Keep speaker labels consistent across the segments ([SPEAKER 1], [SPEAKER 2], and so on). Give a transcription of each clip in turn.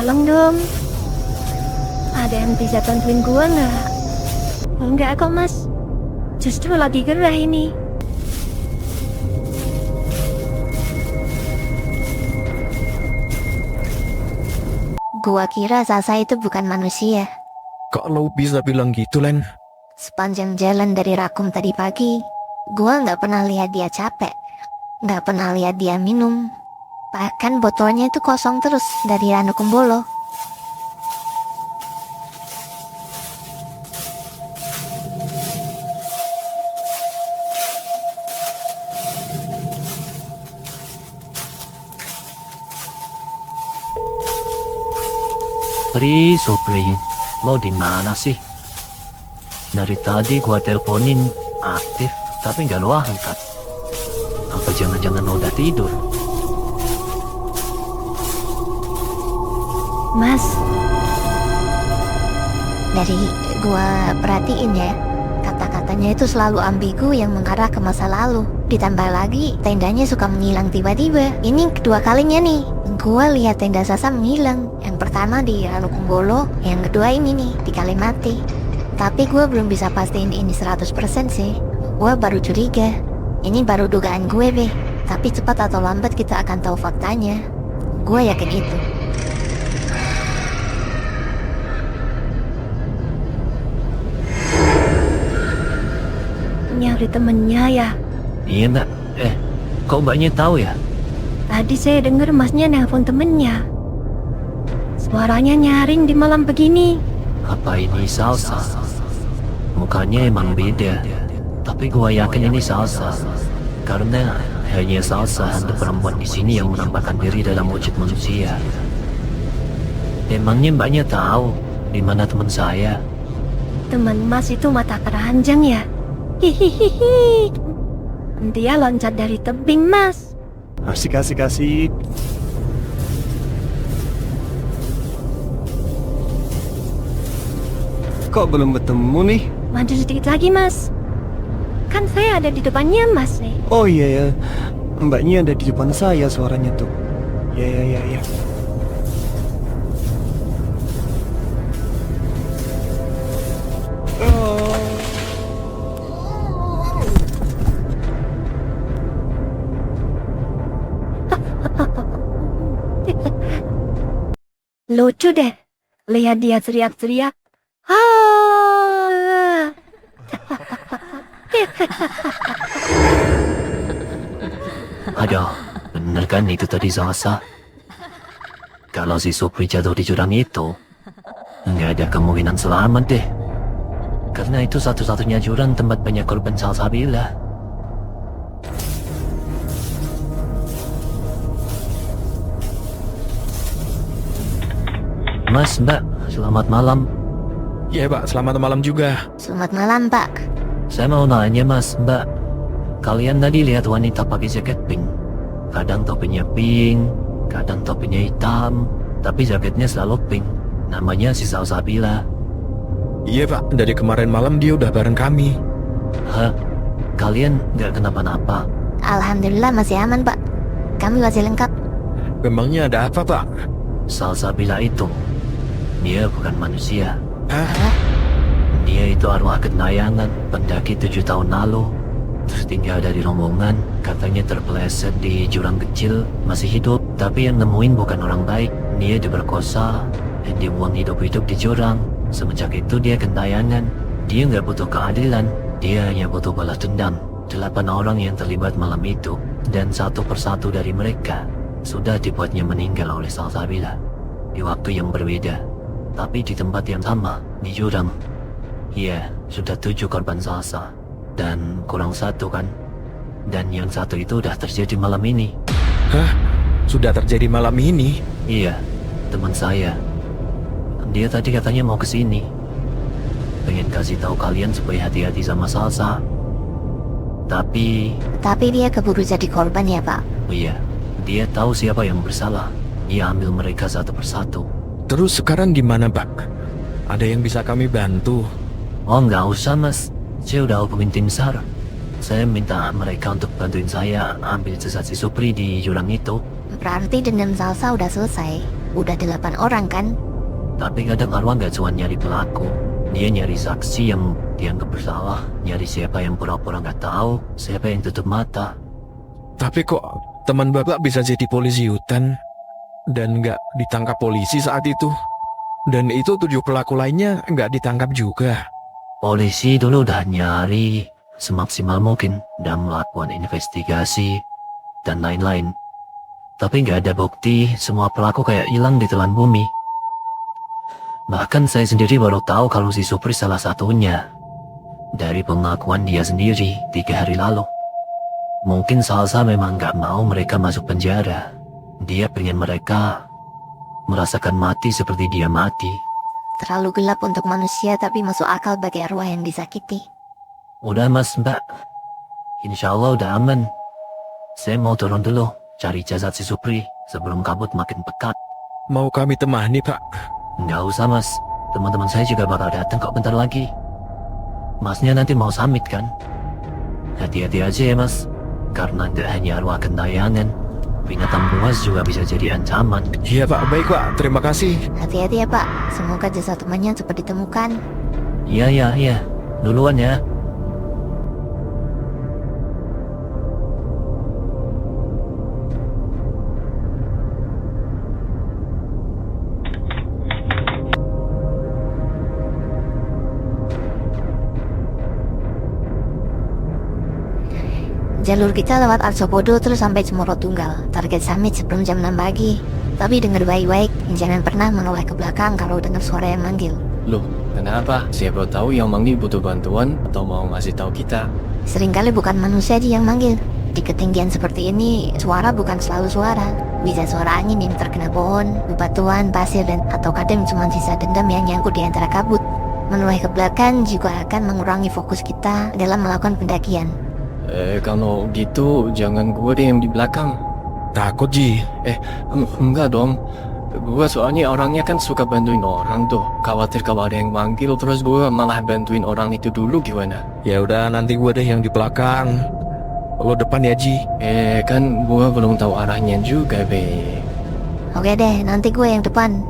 [SPEAKER 1] Tolong dong. Ada yang bisa bantuin gua nggak? Enggak kok mas. Justru lagi gerah ini.
[SPEAKER 2] Gua kira Sasa itu bukan manusia.
[SPEAKER 3] Kok lo bisa bilang gitu, Len?
[SPEAKER 2] Sepanjang jalan dari Rakum tadi pagi, gua nggak pernah lihat dia capek. Nggak pernah lihat dia minum. Bahkan botolnya itu kosong terus dari Ranu Kumbolo.
[SPEAKER 4] Supri, lo di mana sih? Dari tadi gua teleponin aktif, tapi nggak lo angkat. Apa jangan-jangan lo udah tidur?
[SPEAKER 1] Mas,
[SPEAKER 2] Dari gua perhatiin ya, kata-katanya itu selalu ambigu yang mengarah ke masa lalu. Ditambah lagi, tendanya suka menghilang tiba-tiba. Ini kedua kalinya nih, gua lihat tenda Sasa menghilang. Yang pertama di Ranu Kumbolo, yang kedua ini nih, di Kalimati. Tapi gua belum bisa pastiin ini 100% sih. Gua baru curiga. Ini baru dugaan gue, Be. Tapi cepat atau lambat kita akan tahu faktanya. Gua yakin itu.
[SPEAKER 1] nyari temennya ya.
[SPEAKER 4] Iya mbak. Kok mbaknya tahu ya?
[SPEAKER 1] Tadi saya dengar masnya nelpon temennya. Suaranya nyaring di malam begini.
[SPEAKER 4] Apa ini Salsa? Mukanya emang beda, tapi gua yakin ini Salsa. Karena hanya Salsa hantu perempuan di sini yang menampakkan diri dalam wujud manusia. Emangnya mbaknya tahu di mana teman saya?
[SPEAKER 1] Teman mas itu mata keranjang ya? Hihihihi. Dia loncat dari tebing mas.
[SPEAKER 3] Asik. Kok belum bertemu nih?
[SPEAKER 1] Maju sedikit lagi mas. Kan saya ada di depannya mas nih.
[SPEAKER 3] Oh iya ya, mbaknya ada di depan saya suaranya tuh. Ya.
[SPEAKER 1] Lucu deh. Lihat dia teriak-teriak. Ah.
[SPEAKER 4] Aduh, bener kan itu tadi Salsa? Kalau si Supri jatuh di jurang itu, nggak ada kemungkinan selamat deh. Karena itu satu-satunya jurang tempat banyak korban Salsabila. Mas, Mbak, selamat malam.
[SPEAKER 3] Iya Pak, selamat malam juga.
[SPEAKER 2] Selamat malam, Pak.
[SPEAKER 4] Saya mau nanya Mas, Mbak, kalian tadi lihat wanita pakai jaket pink? Kadang topinya pink, kadang topinya hitam, tapi jaketnya selalu pink. Namanya si Salsabila.
[SPEAKER 3] Iya Pak, dari kemarin malam dia udah bareng kami.
[SPEAKER 4] Hah? Kalian nggak kenapa-napa?
[SPEAKER 2] Alhamdulillah masih aman, Pak. Kami masih lengkap.
[SPEAKER 3] Memangnya ada apa Pak?
[SPEAKER 4] Salsabila itu, dia bukan manusia.
[SPEAKER 3] Hah?
[SPEAKER 4] Dia itu arwah gentayangan pendaki 7 tahun lalu. Terus tinggal dari rombongan, katanya terpeleset di jurang kecil, masih hidup. Tapi yang nemuin bukan orang baik. Dia diperkosa dan dibuang hidup-hidup di jurang. Semenjak itu dia gentayangan. Dia nggak butuh keadilan, dia hanya butuh balas dendam. 8 orang yang terlibat malam itu, dan satu persatu dari mereka sudah dibuatnya meninggal oleh Salsabila di waktu yang berbeda, tapi di tempat yang sama, di jurang. Iya, sudah 7 korban Salsa, dan kurang 1 kan? Dan yang 1 itu udah terjadi malam ini.
[SPEAKER 3] Hah? Sudah terjadi malam ini?
[SPEAKER 4] Iya, teman saya. Dia tadi katanya mau kesini. Pengen kasih tahu kalian supaya hati-hati sama Salsa. Tapi
[SPEAKER 2] Dia keburu jadi korban ya, Pak.
[SPEAKER 4] iya, dia tahu siapa yang bersalah. Dia ambil mereka satu persatu.
[SPEAKER 3] Terus sekarang gimana Pak? Ada yang bisa kami bantu?
[SPEAKER 4] Oh nggak usah mas, saya udah hubungin tim SAR. Saya minta mereka untuk bantuin saya ambil jasad si Supri di jurang itu.
[SPEAKER 2] Berarti dendam Salsa udah selesai. Udah 8 orang kan?
[SPEAKER 4] Tapi kadang Arwah nggak cuma nyari pelaku. Dia nyari saksi yang dianggap bersalah, nyari siapa yang pura-pura nggak tahu, siapa yang tutup mata.
[SPEAKER 5] Tapi kok teman bapak bisa jadi polisi hutan dan nggak ditangkap polisi saat itu? Dan itu 7 pelaku lainnya nggak ditangkap juga.
[SPEAKER 4] Polisi dulu udah nyari semaksimal mungkin dan melakukan investigasi dan lain-lain. Tapi nggak ada bukti, semua pelaku kayak hilang di telan bumi. Bahkan saya sendiri baru tahu kalau si Supri salah satunya. Dari pengakuan dia sendiri 3 hari lalu. Mungkin Salsa memang nggak mau mereka masuk penjara. Dia pengen mereka merasakan mati seperti dia mati.
[SPEAKER 2] Terlalu gelap untuk manusia tapi masuk akal bagi arwah yang disakiti.
[SPEAKER 4] Udah mas mbak, insya Allah udah aman. Saya mau turun dulu, cari jasad si Supri sebelum kabut makin pekat.
[SPEAKER 5] Mau kami temani pak?
[SPEAKER 4] Nggak usah mas, teman-teman saya juga bakal datang kok bentar lagi. Masnya nanti mau summit kan? Hati-hati aja ya mas, karena tidak hanya arwah gentayangan, binatang buas juga bisa jadi ancaman.
[SPEAKER 5] Iya pak, baik pak, terima kasih.
[SPEAKER 2] Hati-hati ya Pak, semoga jasad temannya cepat ditemukan.
[SPEAKER 4] Iya, duluan ya.
[SPEAKER 2] Jalur kita lewat Arsopodo terus sampai Cemoro Tunggal. Target summit sebelum jam 6 pagi. Tapi dengar baik-baik, jangan pernah menoleh ke belakang kalau dengar suara yang manggil.
[SPEAKER 6] Loh, kenapa? Siapa tahu yang manggil butuh bantuan atau mau ngasih tahu kita.
[SPEAKER 2] Seringkali bukan manusia aja yang manggil. Di ketinggian seperti ini, suara bukan selalu suara. Bisa suara angin yang terkena pohon, bebatuan, pasir, dan atau kadang cuma sisa dendam yang nyangkut di antara kabut. Menoleh ke belakang juga akan mengurangi fokus kita dalam melakukan pendakian.
[SPEAKER 6] Kalau gitu jangan gue deh yang di belakang.
[SPEAKER 5] Takut Ji.
[SPEAKER 6] Enggak dong. Gue soalnya orangnya kan suka bantuin orang tuh. Khawatir kalau ada yang manggil terus gue malah bantuin orang itu dulu gimana?
[SPEAKER 5] Ya udah, nanti gue deh yang di belakang. Lo depan ya Ji.
[SPEAKER 6] Kan gue belum tahu arahnya juga, be.
[SPEAKER 2] Oke deh, nanti gue yang depan.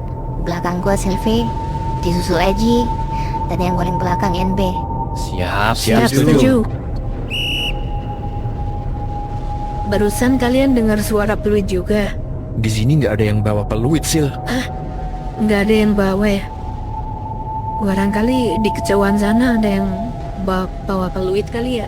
[SPEAKER 2] Belakang gue Sylvie, disusul Eji, dan yang paling belakang NB.
[SPEAKER 6] Siap,
[SPEAKER 1] Setuju. Barusan kalian dengar suara peluit juga?
[SPEAKER 5] Di sini nggak ada yang bawa peluit, Sil.
[SPEAKER 1] Nggak ada yang bawa ya? Barangkali di kejauhan sana ada yang bawa peluit kali ya?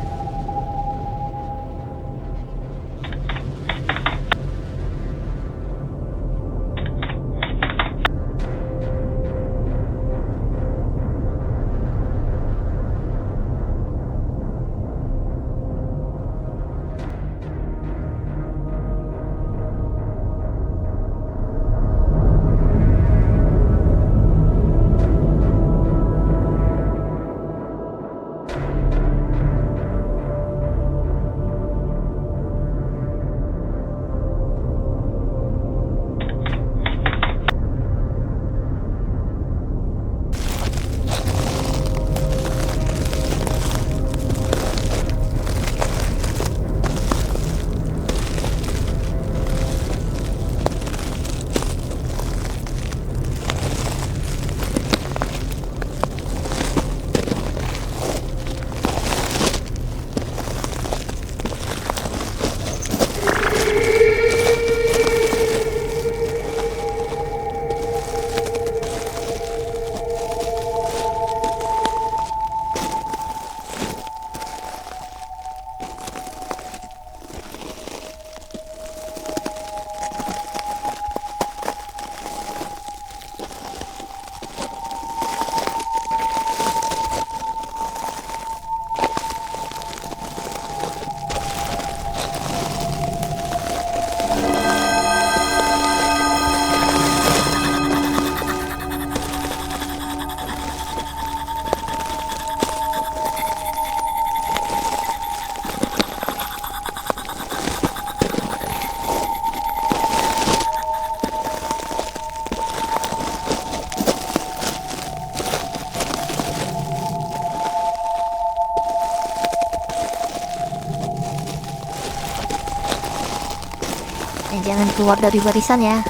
[SPEAKER 2] Jangan keluar dari barisan ya.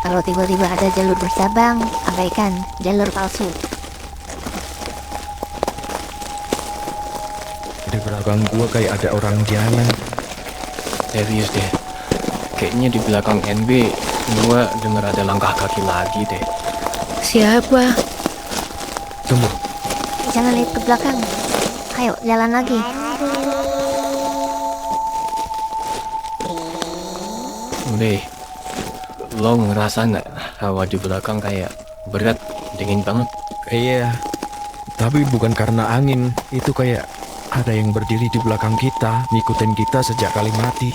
[SPEAKER 2] Kalau tiba-tiba ada jalur bersabang, abaikan jalur palsu.
[SPEAKER 5] Di belakang gua kayak ada orang jalan.
[SPEAKER 6] Serius deh. Kayaknya di belakang NB, gua denger ada langkah kaki lagi deh.
[SPEAKER 1] Siapa?
[SPEAKER 5] Tunggu,
[SPEAKER 2] Jangan lihat ke belakang. Ayo, jalan lagi.
[SPEAKER 6] Udah, lo ngerasa nggak hawa di belakang kayak berat, dingin banget?
[SPEAKER 5] iya. Tapi bukan karena angin, itu kayak ada yang berdiri di belakang kita, ngikutin kita sejak kali mati.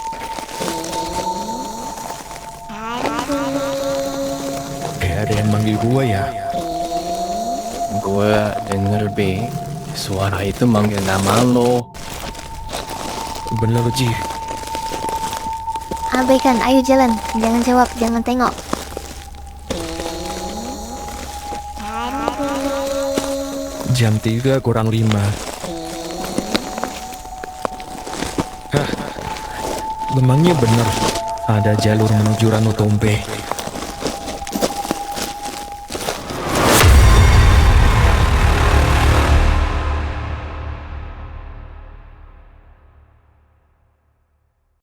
[SPEAKER 5] Kayak ada yang manggil gua ya.
[SPEAKER 6] Gua denger B, suara itu manggil nama lo.
[SPEAKER 5] Bener, Ji.
[SPEAKER 2] Abaikan, ayo jalan. Jangan jawab, jangan tengok.
[SPEAKER 5] Jam 3 kurang 5. Hah, memangnya bener ada jalur menuju Ranotompe.